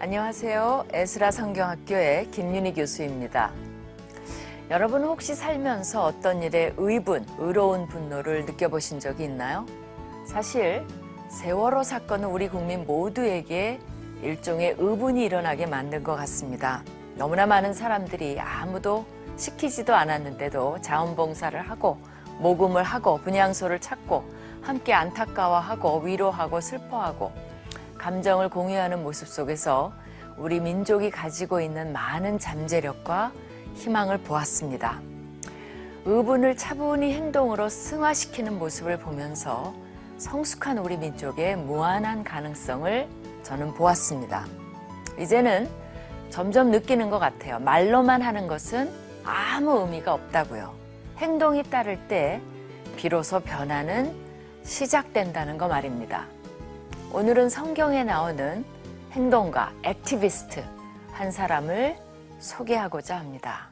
안녕하세요. 에스라 성경학교의 김윤희 교수입니다. 여러분 혹시 살면서 어떤 일에 의로운 분노를 느껴보신 적이 있나요? 사실 세월호 사건은 우리 국민 모두에게 일종의 의분이 일어나게 만든 것 같습니다. 너무나 많은 사람들이 아무도 시키지도 않았는데도 자원봉사를 하고 모금을 하고 분향소를 찾고 함께 안타까워하고 위로하고 슬퍼하고 감정을 공유하는 모습 속에서 우리 민족이 가지고 있는 많은 잠재력과 희망을 보았습니다. 의분을 차분히 행동으로 승화시키는 모습을 보면서 성숙한 우리 민족의 무한한 가능성을 저는 보았습니다. 이제는 점점 느끼는 것 같아요. 말로만 하는 것은 아무 의미가 없다고요. 행동이 따를 때 비로소 변화는 시작된다는 거 말입니다. 오늘은 성경에 나오는 행동가, 액티비스트 한 사람을 소개하고자 합니다.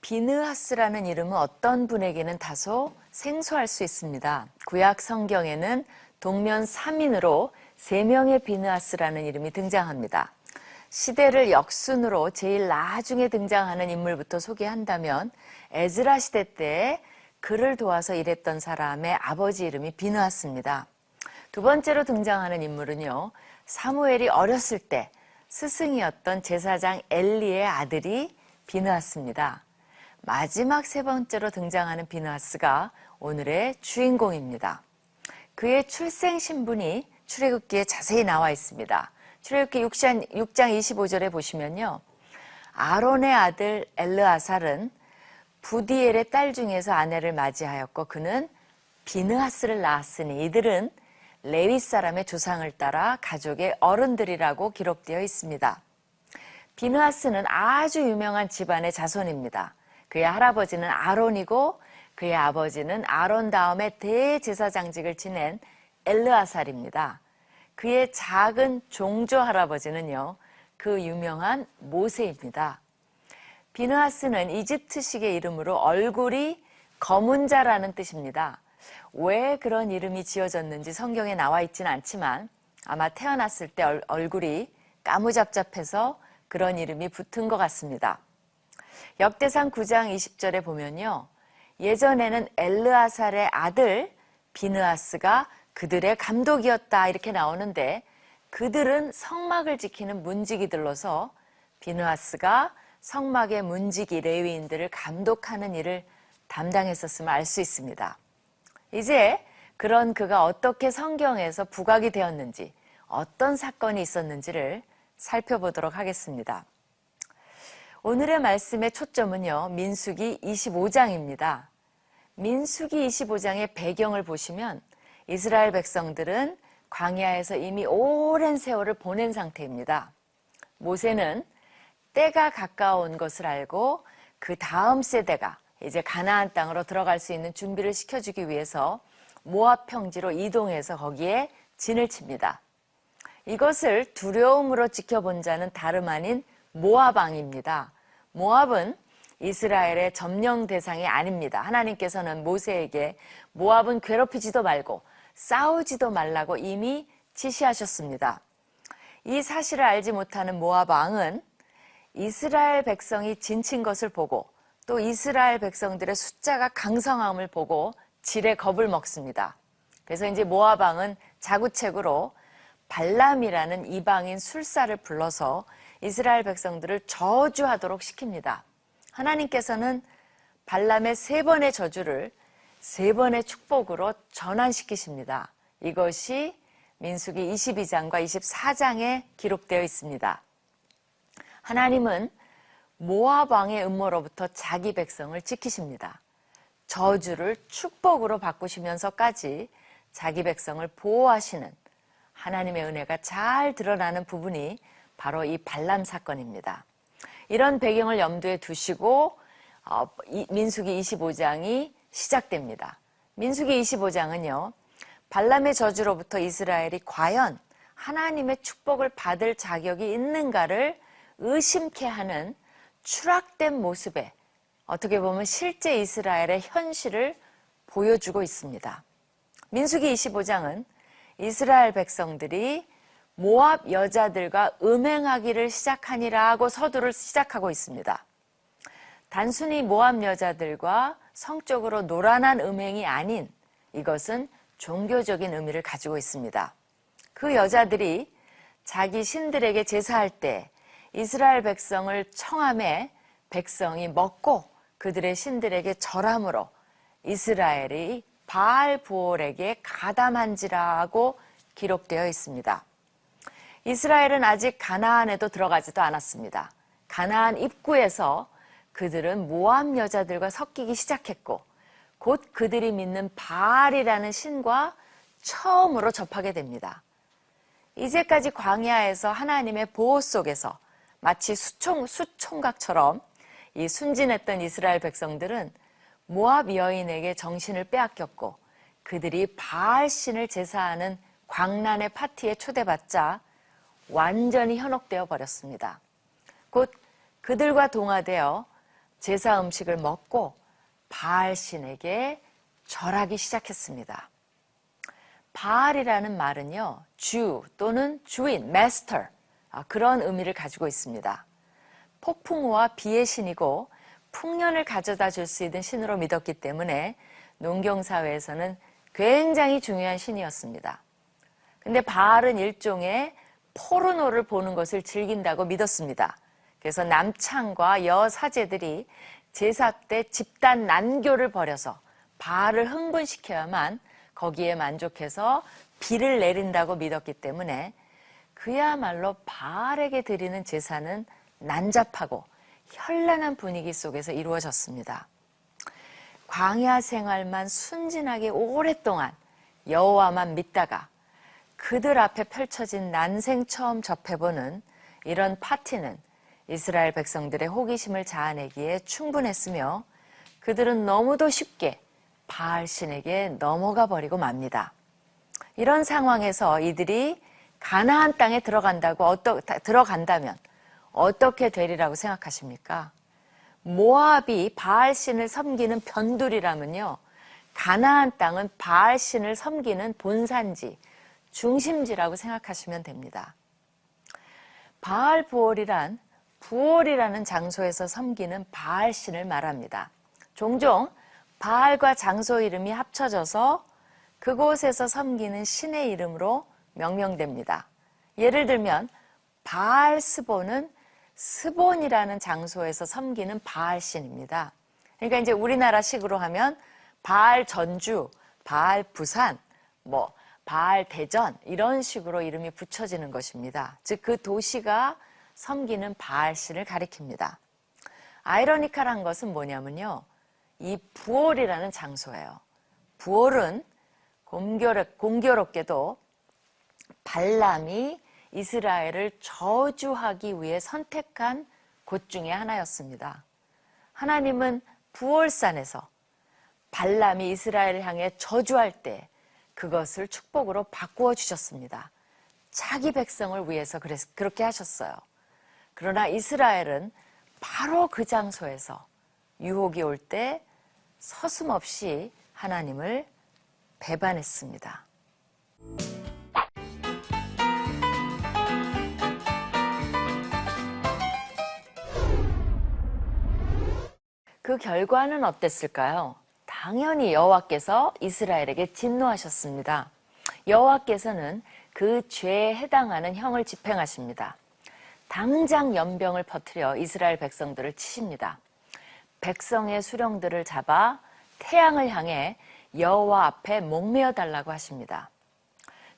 비느하스라는 이름은 어떤 분에게는 다소 생소할 수 있습니다. 구약 성경에는 동면 3인으로 3명의 비느하스라는 이름이 등장합니다. 시대를 역순으로 제일 나중에 등장하는 인물부터 소개한다면 에즈라 시대 때 그를 도와서 일했던 사람의 아버지 이름이 비느하스입니다. 두 번째로 등장하는 인물은요, 사무엘이 어렸을 때 스승이었던 제사장 엘리의 아들이 비느하스입니다. 마지막 세 번째로 등장하는 비느하스가 오늘의 주인공입니다. 그의 출생 신분이 출애굽기에 자세히 나와 있습니다. 출애굽기 6장 25절에 보시면요. 아론의 아들 엘르아살은 부디엘의 딸 중에서 아내를 맞이하였고 그는 비느하스를 낳았으니 이들은 레위 사람의 조상을 따라 가족의 어른들이라고 기록되어 있습니다. 비느하스는 아주 유명한 집안의 자손입니다. 그의 할아버지는 아론이고 그의 아버지는 아론 다음에 대제사장직을 지낸 엘르아살입니다. 그의 작은 종조 할아버지는요, 그 유명한 모세입니다. 비느하스는 이집트식의 이름으로 얼굴이 검은 자라는 뜻입니다. 왜 그런 이름이 지어졌는지 성경에 나와 있지는 않지만 아마 태어났을 때 얼굴이 까무잡잡해서 그런 이름이 붙은 것 같습니다. 역대상 9장 20절에 보면요. 예전에는 엘르아살의 아들 비느하스가 그들의 감독이었다 이렇게 나오는데 그들은 성막을 지키는 문지기들로서 비느하스가 성막의 문지기 레위인들을 감독하는 일을 담당했었음을 알 수 있습니다. 이제 그런 그가 어떻게 성경에서 부각이 되었는지 어떤 사건이 있었는지를 살펴보도록 하겠습니다. 오늘의 말씀의 초점은요, 민수기 25장입니다. 민수기 25장의 배경을 보시면 이스라엘 백성들은 광야에서 이미 오랜 세월을 보낸 상태입니다. 모세는 때가 가까운 것을 알고 그 다음 세대가 이제 가나안 땅으로 들어갈 수 있는 준비를 시켜주기 위해서 모압 평지로 이동해서 거기에 진을 칩니다. 이것을 두려움으로 지켜본 자는 다름 아닌 모압 왕입니다. 모압은 이스라엘의 점령 대상이 아닙니다. 하나님께서는 모세에게 모압은 괴롭히지도 말고 싸우지도 말라고 이미 지시하셨습니다. 이 사실을 알지 못하는 모압 왕은 이스라엘 백성이 진친 것을 보고 또 이스라엘 백성들의 숫자가 강성함을 보고 지레 겁을 먹습니다. 그래서 이제 모압 왕은 자구책으로 발람이라는 이방인 술사를 불러서 이스라엘 백성들을 저주하도록 시킵니다. 하나님께서는 발람의 3번의 저주를 3번의 축복으로 전환시키십니다. 이것이 민수기 22장과 24장에 기록되어 있습니다. 하나님은 모압 왕의 음모로부터 자기 백성을 지키십니다. 저주를 축복으로 바꾸시면서까지 자기 백성을 보호하시는 하나님의 은혜가 잘 드러나는 부분이 바로 이 발람 사건입니다. 이런 배경을 염두에 두시고 민수기 25장이 시작됩니다. 민수기 25장은요. 발람의 저주로부터 이스라엘이 과연 하나님의 축복을 받을 자격이 있는가를 의심케 하는 추락된 모습에 어떻게 보면 실제 이스라엘의 현실을 보여주고 있습니다. 민수기 25장은 이스라엘 백성들이 모압 여자들과 음행하기를 시작하니라 고 서두를 시작하고 있습니다. 단순히 모압 여자들과 성적으로 노란한 음행이 아닌 이것은 종교적인 의미를 가지고 있습니다. 그 여자들이 자기 신들에게 제사할 때 이스라엘 백성을 청함해 백성이 먹고 그들의 신들에게 절함으로 이스라엘이 바알 부올에게 가담한지라고 기록되어 있습니다. 이스라엘은 아직 가나안에도 들어가지도 않았습니다. 가나안 입구에서 그들은 모압 여자들과 섞이기 시작했고 곧 그들이 믿는 바알이라는 신과 처음으로 접하게 됩니다. 이제까지 광야에서 하나님의 보호 속에서 마치 수총각처럼 이 순진했던 이스라엘 백성들은 모압 여인에게 정신을 빼앗겼고 그들이 바알 신을 제사하는 광란의 파티에 초대받자 완전히 현혹되어 버렸습니다. 곧 그들과 동화되어 제사 음식을 먹고 바알 신에게 절하기 시작했습니다. 바알이라는 말은요, 주 또는 주인, 마스터, 그런 의미를 가지고 있습니다. 폭풍우와 비의 신이고 풍년을 가져다 줄 수 있는 신으로 믿었기 때문에 농경사회에서는 굉장히 중요한 신이었습니다. 근데 바알은 일종의 포르노를 보는 것을 즐긴다고 믿었습니다. 그래서 남창과 여사제들이 제사 때 집단 난교를 벌여서 바알을 흥분시켜야만 거기에 만족해서 비를 내린다고 믿었기 때문에 그야말로 바알에게 드리는 제사는 난잡하고 현란한 분위기 속에서 이루어졌습니다. 광야 생활만 순진하게 오랫동안 여호와만 믿다가 그들 앞에 펼쳐진 난생 처음 접해보는 이런 파티는 이스라엘 백성들의 호기심을 자아내기에 충분했으며 그들은 너무도 쉽게 바알 신에게 넘어가 버리고 맙니다. 이런 상황에서 이들이 가나안 땅에 들어간다면 어떻게 되리라고 생각하십니까? 모압이 바알 신을 섬기는 변두리라면요, 가나안 땅은 바알 신을 섬기는 본산지, 중심지라고 생각하시면 됩니다. 바알 부올이라는 장소에서 섬기는 바알 신을 말합니다. 종종 바알과 장소 이름이 합쳐져서 그곳에서 섬기는 신의 이름으로 명명됩니다. 예를 들면 바알 스본은 스본이라는 장소에서 섬기는 바알 신입니다. 그러니까 이제 우리나라식으로 하면 바알 전주, 바알 부산, 바알 대전 이런 식으로 이름이 붙여지는 것입니다. 즉 그 도시가 섬기는 바알 신을 가리킵니다. 아이러니컬한 것은 뭐냐면요, 이 부올이라는 장소예요. 부올은 공교롭게도 발람이 이스라엘을 저주하기 위해 선택한 곳 중에 하나였습니다. 하나님은 부올산에서 발람이 이스라엘을 향해 저주할 때 그것을 축복으로 바꾸어 주셨습니다. 자기 백성을 위해서 그렇게 하셨어요. 그러나 이스라엘은 바로 그 장소에서 유혹이 올 때 서슴없이 하나님을 배반했습니다. 그 결과는 어땠을까요? 당연히 여호와께서 이스라엘에게 진노하셨습니다. 여호와께서는 그 죄에 해당하는 형을 집행하십니다. 당장 연병을 퍼뜨려 이스라엘 백성들을 치십니다. 백성의 수령들을 잡아 태양을 향해 여호와 앞에 목매어 달라고 하십니다.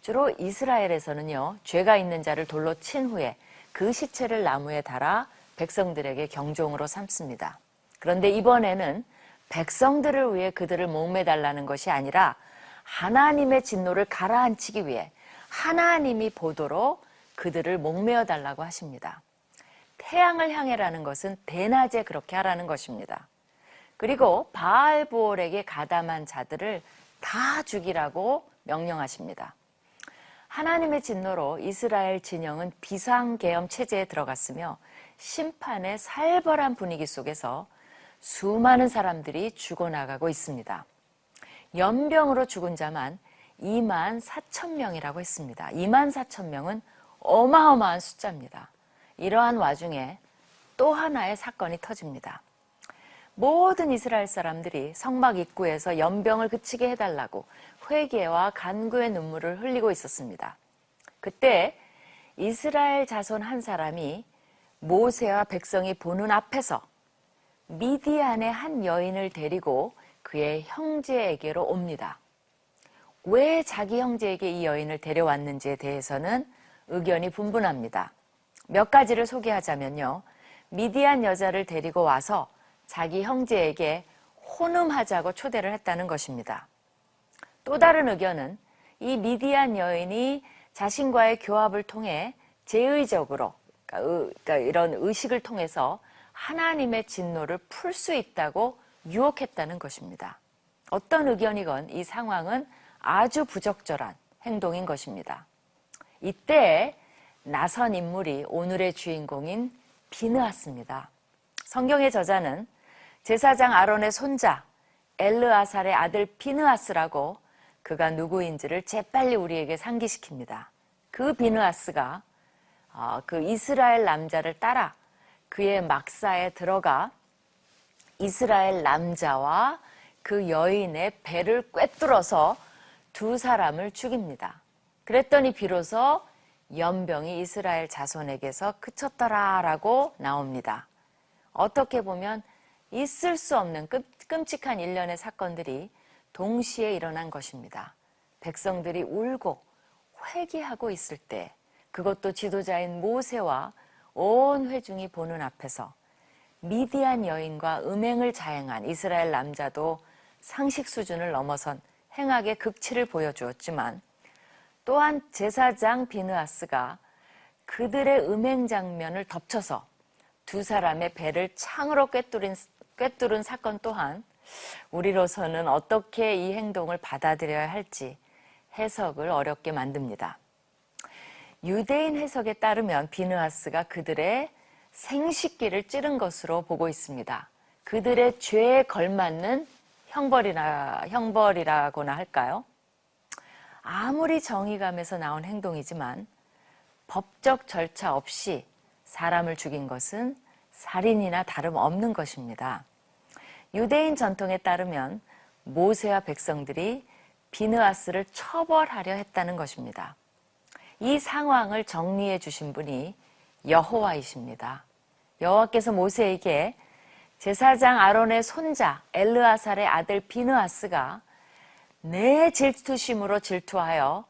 주로 이스라엘에서는요, 죄가 있는 자를 돌로 친 후에 그 시체를 나무에 달아 백성들에게 경종으로 삼습니다. 그런데 이번에는 백성들을 위해 그들을 목매달라는 것이 아니라 하나님의 진노를 가라앉히기 위해 하나님이 보도록 그들을 목매어 달라고 하십니다. 태양을 향해라는 것은 대낮에 그렇게 하라는 것입니다. 그리고 바알부올에게 가담한 자들을 다 죽이라고 명령하십니다. 하나님의 진노로 이스라엘 진영은 비상계엄 체제에 들어갔으며 심판의 살벌한 분위기 속에서 수많은 사람들이 죽어나가고 있습니다. 연병으로 죽은 자만 2만 4천 명이라고 했습니다. 2만 4천 명은 어마어마한 숫자입니다. 이러한 와중에 또 하나의 사건이 터집니다. 모든 이스라엘 사람들이 성막 입구에서 연병을 그치게 해달라고 회개와 간구의 눈물을 흘리고 있었습니다. 그때 이스라엘 자손 한 사람이 모세와 백성이 보는 앞에서 미디안의 한 여인을 데리고 그의 형제에게로 옵니다. 왜 자기 형제에게 이 여인을 데려왔는지에 대해서는 의견이 분분합니다. 몇 가지를 소개하자면요. 미디안 여자를 데리고 와서 자기 형제에게 혼음하자고 초대를 했다는 것입니다. 또 다른 의견은 이 미디안 여인이 자신과의 교합을 통해 제의적으로, 그러니까 이런 의식을 통해서 하나님의 진노를 풀 수 있다고 유혹했다는 것입니다. 어떤 의견이건 이 상황은 아주 부적절한 행동인 것입니다. 이때 나선 인물이 오늘의 주인공인 비느하스입니다. 성경의 저자는 제사장 아론의 손자 엘르아살의 아들 비느하스라고 그가 누구인지를 재빨리 우리에게 상기시킵니다. 그 비느하스가 그 이스라엘 남자를 따라 그의 막사에 들어가 이스라엘 남자와 그 여인의 배를 꿰뚫어서 두 사람을 죽입니다. 그랬더니 비로소 연병이 이스라엘 자손에게서 그쳤더라라고 나옵니다. 어떻게 보면 있을 수 없는 끔찍한 일련의 사건들이 동시에 일어난 것입니다. 백성들이 울고 회개하고 있을 때, 그것도 지도자인 모세와 온 회중이 보는 앞에서 미디안 여인과 음행을 자행한 이스라엘 남자도 상식 수준을 넘어선 행악의 극치를 보여주었지만, 또한 제사장 비느하스가 그들의 음행 장면을 덮쳐서 두 사람의 배를 창으로 꿰뚫은 사건 또한 우리로서는 어떻게 이 행동을 받아들여야 할지 해석을 어렵게 만듭니다. 유대인 해석에 따르면 비느하스가 그들의 생식기를 찌른 것으로 보고 있습니다. 그들의 죄에 걸맞는 형벌이라고나 할까요? 아무리 정의감에서 나온 행동이지만 법적 절차 없이 사람을 죽인 것은 살인이나 다름없는 것입니다. 유대인 전통에 따르면 모세와 백성들이 비느하스를 처벌하려 했다는 것입니다. 이 상황을 정리해 주신 분이 여호와이십니다. 여호와께서 모세에게 제사장 아론의 손자 엘르아살의 아들 비느하스가 내 질투심으로 질투하여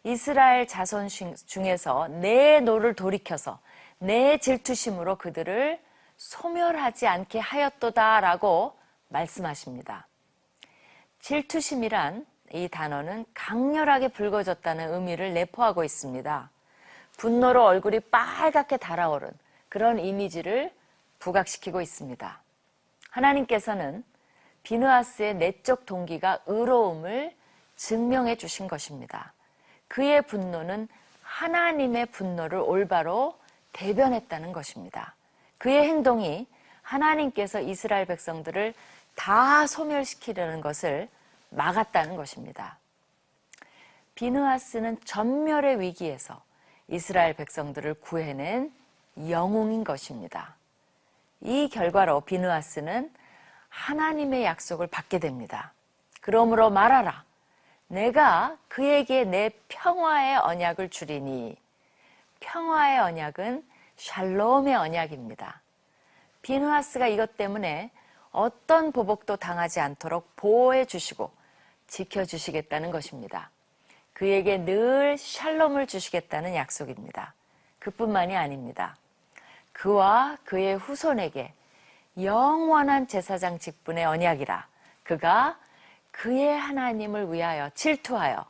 이스라엘 자손 중에서 내 노를 돌이켜서 내 질투심으로 그들을 소멸하지 않게 하였도다라고 말씀하십니다. 질투심이란 이 단어는 강렬하게 붉어졌다는 의미를 내포하고 있습니다. 분노로 얼굴이 빨갛게 달아오른 그런 이미지를 부각시키고 있습니다. 하나님께서는 비느하스의 내적 동기가 의로움을 증명해 주신 것입니다. 그의 분노는 하나님의 분노를 올바로 대변했다는 것입니다. 그의 행동이 하나님께서 이스라엘 백성들을 다 소멸시키려는 것을 막았다는 것입니다. 비느하스는 전멸의 위기에서 이스라엘 백성들을 구해낸 영웅인 것입니다. 이 결과로 비느하스는 하나님의 약속을 받게 됩니다. 그러므로 말하라. 내가 그에게 내 평화의 언약을 주리니. 평화의 언약은 샬롬의 언약입니다. 비느하스가 이것 때문에 어떤 보복도 당하지 않도록 보호해 주시고 지켜주시겠다는 것입니다. 그에게 늘 샬롬을 주시겠다는 약속입니다. 그뿐만이 아닙니다. 그와 그의 후손에게 영원한 제사장 직분의 언약이라. 그가 그의 하나님을 위하여 질투하여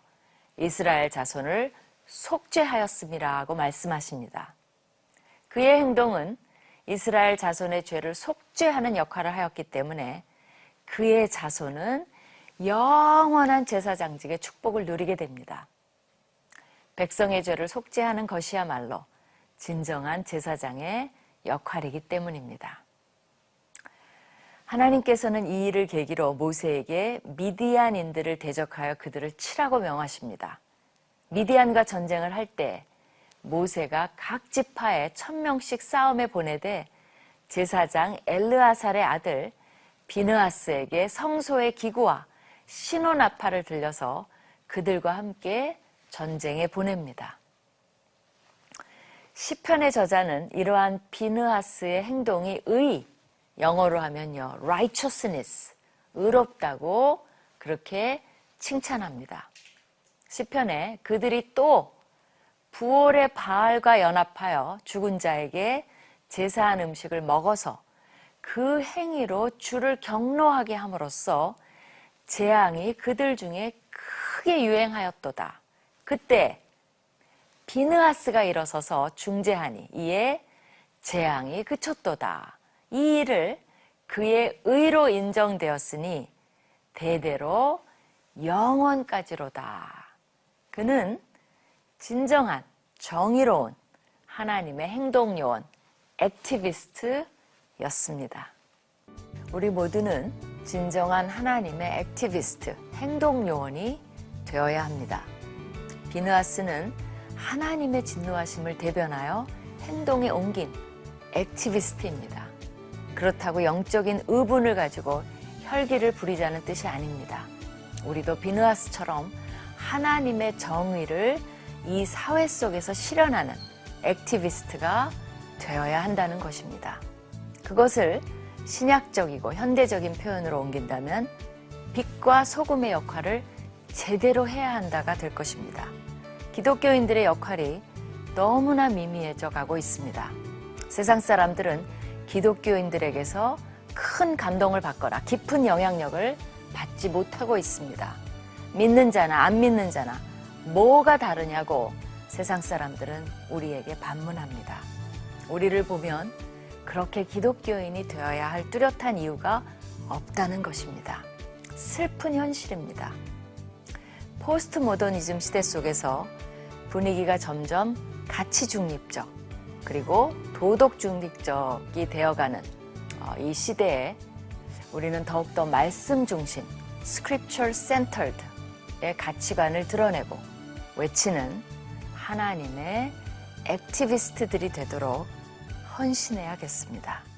이스라엘 자손을 속죄하였음이라고 말씀하십니다. 그의 행동은 이스라엘 자손의 죄를 속죄하는 역할을 하였기 때문에 그의 자손은 영원한 제사장직의 축복을 누리게 됩니다. 백성의 죄를 속죄하는 것이야말로 진정한 제사장의 역할이기 때문입니다. 하나님께서는 이 일을 계기로 모세에게 미디안인들을 대적하여 그들을 치라고 명하십니다. 미디안과 전쟁을 할 때 모세가 각 지파에 1000명씩 싸움에 보내되 제사장 엘르아살의 아들 비느하스에게 성소의 기구와 신호나팔을 들려서 그들과 함께 전쟁에 보냅니다. 시편의 저자는 이러한 비느하스의 행동이 영어로 하면요, righteousness, 의롭다고 그렇게 칭찬합니다. 시편에 그들이 또 부올의 바알과 연합하여 죽은 자에게 제사한 음식을 먹어서 그 행위로 주를 경노하게 함으로써 재앙이 그들 중에 크게 유행하였도다. 그때 비느하스가 일어서서 중재하니 이에 재앙이 그쳤도다. 이 일을 그의 의로 인정되었으니 대대로 영원까지로다. 그는 진정한 정의로운 하나님의 행동요원, 액티비스트였습니다. 우리 모두는 진정한 하나님의 액티비스트, 행동요원이 되어야 합니다. 비느하스는 하나님의 진노하심을 대변하여 행동에 옮긴 액티비스트입니다. 그렇다고 영적인 의분을 가지고 혈기를 부리자는 뜻이 아닙니다. 우리도 비느하스처럼 하나님의 정의를 이 사회 속에서 실현하는 액티비스트가 되어야 한다는 것입니다. 그것을 신약적이고 현대적인 표현으로 옮긴다면 빛과 소금의 역할을 제대로 해야 한다가 될 것입니다. 기독교인들의 역할이 너무나 미미해져 가고 있습니다. 세상 사람들은 기독교인들에게서 큰 감동을 받거나 깊은 영향력을 받지 못하고 있습니다. 믿는 자나 안 믿는 자나 뭐가 다르냐고 세상 사람들은 우리에게 반문합니다. 우리를 보면 그렇게 기독교인이 되어야 할 뚜렷한 이유가 없다는 것입니다. 슬픈 현실입니다. 포스트 모더니즘 시대 속에서 분위기가 점점 가치 중립적 그리고 도덕 중립적이 되어가는 이 시대에 우리는 더욱더 말씀 중심, scripture centered의 가치관을 드러내고 외치는 하나님의 액티비스트들이 되도록 헌신해야겠습니다.